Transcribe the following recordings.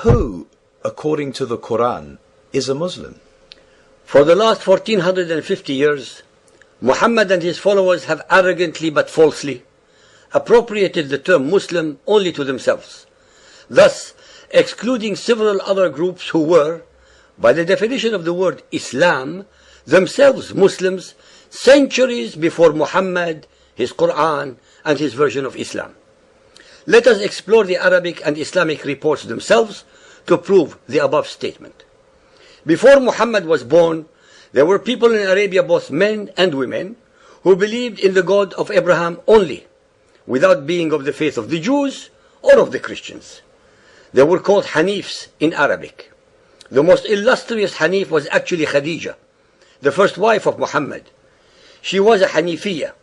Who, according to the Quran, is a Muslim? For the last 1450 years, Muhammad and his followers have arrogantly but falsely appropriated the term Muslim only to themselves, thus excluding several other groups who were, by the definition of the word Islam, themselves Muslims centuries before Muhammad, his Quran, and his version of Islam. Let us explore the Arabic and Islamic reports themselves to prove the above statement. Before Muhammad was born, there were people in Arabia, both men and women, who believed in the God of Abraham only, without being of the faith of the Jews or of the Christians. They were called Hanifs in Arabic. The most illustrious Hanif was actually Khadija, the first wife of Muhammad. She was a Hanifiyya,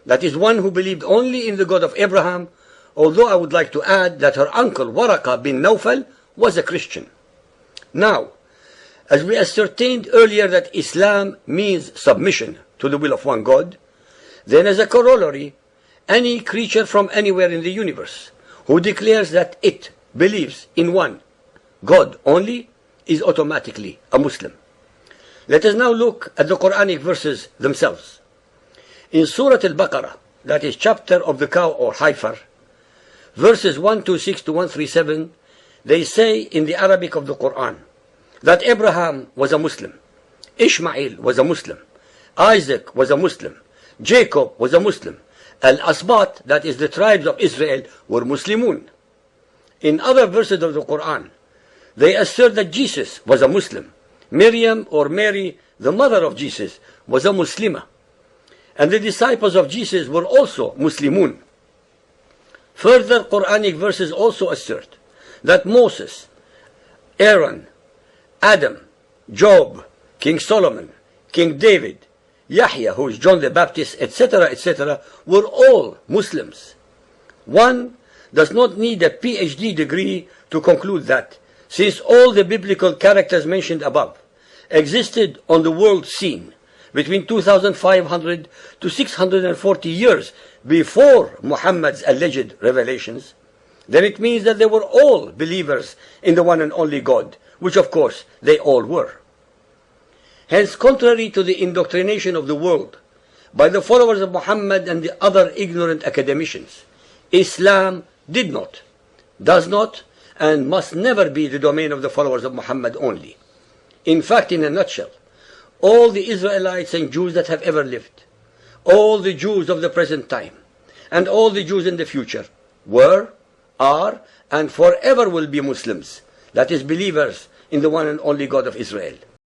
that is, one who believed only in the God of Abraham, although I would like to add that her uncle Waraqah bin Nawfal was a Christian. Now, as we ascertained earlier that Islam means submission to the will of one God, then as a corollary, any creature from anywhere in the universe who declares that it believes in one God only is automatically a Muslim. Let us now look at the Quranic verses themselves. In Surah Al-Baqarah, that is chapter of the cow or heifer, verses 126 to 137, they say in the Arabic of the Quran that Abraham was a Muslim, Ishmael was a Muslim, Isaac was a Muslim, Jacob was a Muslim, Al-Asbat, that is the tribes of Israel, were Muslimun. In other verses of the Quran, they assert that Jesus was a Muslim. Miriam or Mary, the mother of Jesus, was a Muslimah. And the disciples of Jesus were also Muslimun. Further Quranic verses also assert that Moses, Aaron, Adam, Job, King Solomon, King David, Yahya, who is John the Baptist, etc., were all Muslims. One does not need a PhD degree to conclude that, since all the biblical characters mentioned above existed on the world scene between 2,500 to 640 years before Muhammad's alleged revelations, then it means that they were all believers in the one and only God, which of course they all were. Hence, contrary to the indoctrination of the world by the followers of Muhammad and the other ignorant academicians, Islam did not, does not, and must never be the domain of the followers of Muhammad only. In fact, in a nutshell, all the Israelites and Jews that have ever lived, all the Jews of the present time, and all the Jews in the future were, are, and forever will be Muslims, that is, believers in the one and only God of Israel.